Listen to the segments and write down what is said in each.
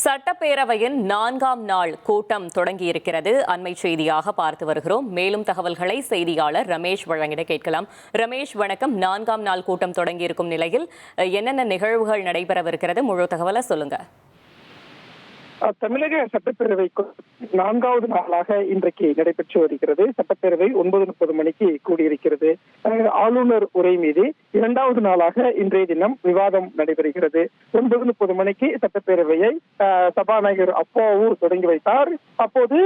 சட்டப்பேரவையின் 4ஆம் நாள் கூட்டம் தொடங்கியிருக்கிறது. அண்மை செய்தியாக பார்த்து வருகிறோம். மேலும் தகவல்களை செய்தியாளர் ரமேஷ் வழங்கிட கேட்கலாம். ரமேஷ், வணக்கம். 4ஆம் நாள் கூட்டம் தொடங்கியிருக்கும் நிலையில் என்னென்ன நிகழ்வுகள் நடைபெறவிருக்கிறது? முழு தகவலை சொல்லுங்க. தமிழக சட்டப்பேரவைக்கு 4வது நாளாக இன்றைக்கு நடைபெற்று வருகிறது. சட்டப்பேரவை 9:30 மணிக்கு கூடியிருக்கிறது. ஆளுநர் உரை மீது 2வது நாளாக இன்றைய தினம் விவாதம் நடைபெறுகிறது. 9:30 மணிக்கு சட்டப்பேரவையை சபாநாயகர் அப்பாவு தொடங்கி வைத்தார். அப்போது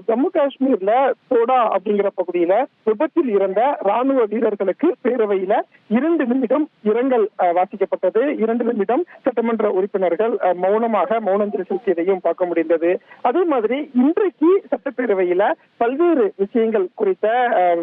ஜம்மு காஷ்மீர்ல தோடா அப்படிங்கிற பகுதியில விபத்தில் இறந்த ராணுவ வீரர்களுக்கு பேரவையில 2 நிமிடம் இரங்கல் வாசிக்கப்பட்டது. 2 நிமிடம் சட்டமன்ற உறுப்பினர்கள் மௌனஞ்சலி செலுத்தியதையும் பார்க்க முடிந்தது. அதே மாதிரி இன்றைக்கு சட்டப்பேரவையில பல்வேறு விஷயங்கள் குறித்த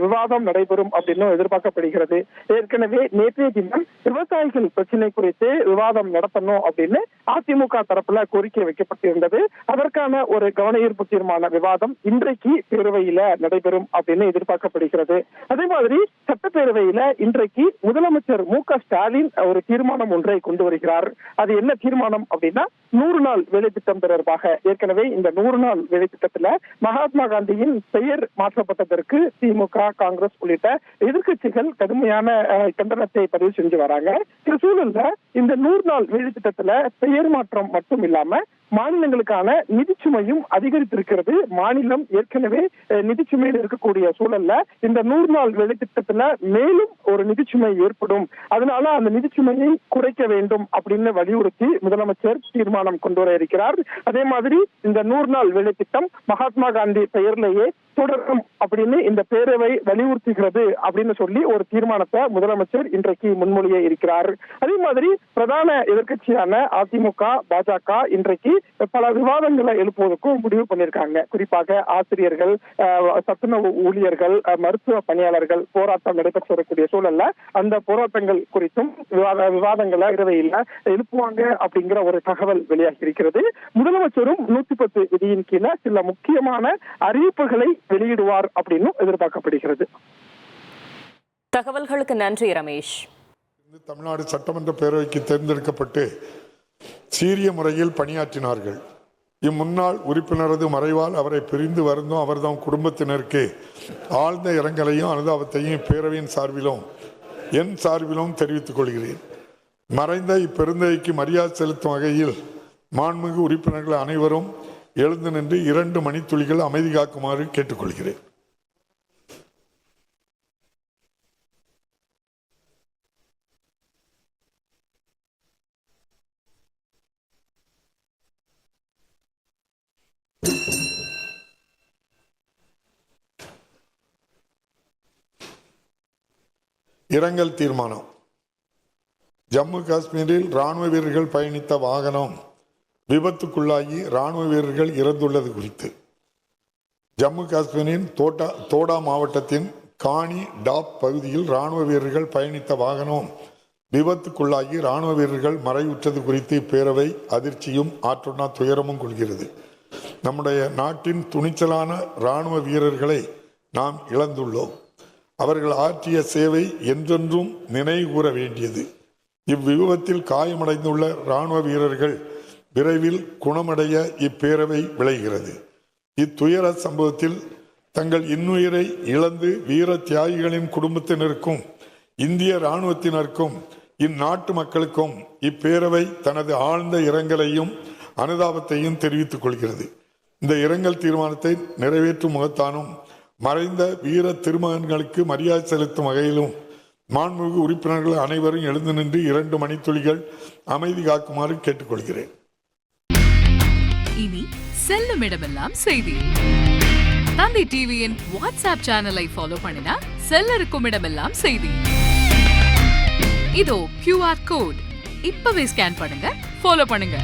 விவாதம் நடைபெறும் அப்படின்னு எதிர்பார்க்கப்படுகிறது. ஏற்கனவே நேற்றைய தினம் விவசாயிகள் பிரச்சனை குறித்து விவாதம் நடத்தணும் அப்படின்னு அதிமுக தரப்புல கோரிக்கை வைக்கப்பட்டிருந்தது. அதற்கான ஒரு கவன ஈர்ப்பு தீர்மான விவாதம் இன்றைக்கு பேரவையில நடைபெறும் அப்படின்னு எதிர்பார்க்கப்படுகிறது. அதே மாதிரி சட்டப்பேரவையில இன்றைக்கு முதலமைச்சர் மு.க.ஸ்டாலின் ஒரு தீர்மானம் ஒன்றை கொண்டு வருகிறார். அது என்ன தீர்மானம் அப்படின்னா 100 நாள் வேலை திட்டம் தொடர்பாக. ஏற்கனவே இந்த 100 நாள் வேலை திட்டத்துல மகாத்மா காந்தியின் பெயர் மாற்றப்பட்டதற்கு திமுக, காங்கிரஸ் உள்ளிட்ட எதிர்கட்சிகள் கடுமையான கண்டனத்தை பதிவு செஞ்சு வராங்க. இந்த சூழல்ல இந்த 100 நாள் வேலை திட்டத்துல பெயர் மாற்றம் மட்டும் இல்லாம மாநிலங்களுக்கான நிதிச்சுமையும் அதிகரித்திருக்கிறது. மாநிலம் ஏற்கனவே நிதிச்சுமையில் இருக்கக்கூடிய சூழல்ல இந்த 100 நாள் வேலை திட்டத்துல மேலும் ஒரு நிதிச்சுமை ஏற்படும். அதனால அந்த நிதிச்சுமையை குறைக்க வேண்டும் அப்படின்னு வலியுறுத்தி முதலமைச்சர் தீர்மானம் கொண்டு வர இருக்கிறார். அதே மாதிரி இந்த 100 நாள் வேலை திட்டம் மகாத்மா காந்தி பெயர்லேயே தொடரும் அப்படின்னு இந்த பேரவை வலியுறுத்துகிறது அப்படின்னு சொல்லி ஒரு தீர்மானத்தை முதலமைச்சர் இன்றைக்கு முன்மொழிய இருக்கிறார். அதே மாதிரி பிரதான எதிர்கட்சியான அதிமுக, பாஜக இன்றைக்கு பல விவாதங்களை எழுப்புவதற்கும் முடிவு பண்ணியிருக்காங்க. குறிப்பாக ஆசிரியர்கள், சத்துணவு ஊழியர்கள், மருத்துவ பணியாளர்கள் போராட்டம் நடைபெற்று வரக்கூடிய சூழல்ல அந்த போராட்டங்கள் குறித்தும் விவாதங்களை இரவையில் எழுப்புவாங்க அப்படிங்கிற ஒரு தகவல் வெளியாகி இருக்கிறது. முதலமைச்சரும் 110 விதியின் கீழே சில முக்கியமான அறிவிப்புகளை வெளியிடுவார் அப்படின்னு எதிர்பார்க்கப்படுகிறது. தகவல்களுக்கு நன்றி ரமேஷ். தமிழ்நாடு சட்டமன்ற பேரவைக்கு தேர்ந்தெடுக்கப்பட்டு சீரிய முறையில் பணியாற்றினார்கள். இம்முன்னாள் உறுப்பினரது மறைவால் அவரை பிரிந்து வருந்தும் அவர்தம் குடும்பத்தினருக்கு ஆழ்ந்த இரங்கலையும் அனுதாபத்தையும் பேரவையின் சார்பிலும் என் சார்பிலும் தெரிவித்துக் கொள்கிறேன். மறைந்த இப்பெருந்தகைக்கு மரியாதை செலுத்தும் வகையில் மாண்புமிகு உறுப்பினர்கள் அனைவரும் எழுந்து நின்று 2 மணித்துளிகள் அமைதி காக்குமாறு கேட்டுக்கொள்கிறேன். இரங்கல் தீர்மானம். ஜம்மு காஷ்மீரில் ராணுவ வீரர்கள் பயணித்த வாகனம் விபத்துக்குள்ளாகி ராணுவ வீரர்கள் இறந்துள்ளது குறித்து ஜம்மு காஷ்மீரின் தோடா மாவட்டத்தின் காணி டாப் பகுதியில் ராணுவ வீரர்கள் பயணித்த வாகனம் விபத்துக்குள்ளாகி ராணுவ வீரர்கள் மறைவுற்றது குறித்து பேரவை அதிர்ச்சியும் ஆற்றுண்ணா துயரமும் கொள்கிறது. நம்முடைய நாட்டின் துணிச்சலான ராணுவ வீரர்களை நாம் இழந்துள்ளோம். அவர்கள் ஆற்றிய சேவை என்றென்றும் நினைவு கூற வேண்டியது. இவ்விபத்தில் காயமடைந்துள்ள ராணுவ வீரர்கள் விரைவில் குணமடைய இப்பேரவை விளைகிறது. இத்துயர சம்பவத்தில் தங்கள் இன்னுயிரை இழந்து வீர தியாகிகளின் குடும்பத்தினருக்கும் இந்திய இராணுவத்தினருக்கும் இந்நாட்டு மக்களுக்கும் இப்பேரவை தனது ஆழ்ந்த இரங்கலையும் அனுதாபத்தையும் தெரிவித்துக் கொள்கிறது. இந்த இரங்கல் தீர்மானத்தை நிறைவேற்றும் முகத்தானும் மறைந்த வீர திருமகன்களுக்கு மரியாதை செலுத்தும் வகையிலும் மாண்புமிகு உறுப்பினர்கள் அனைவரும் எழுந்து நின்று 2 மணித்துளிகள் அமைதி காக்குமாறு கேட்டுக்கொள்கிறேன். இனி செல்லும் இடமெல்லாம் செய்தி. தந்தி டிவியின் வாட்ஸ்அப் சேனலை ஃபாலோ பண்ணினா செல்ல இருக்கும் இடமெல்லாம் செய்தி. இதோ QR கோட் இப்பவே ஸ்கேன் பண்ணுங்க, ஃபாலோ பண்ணுங்க.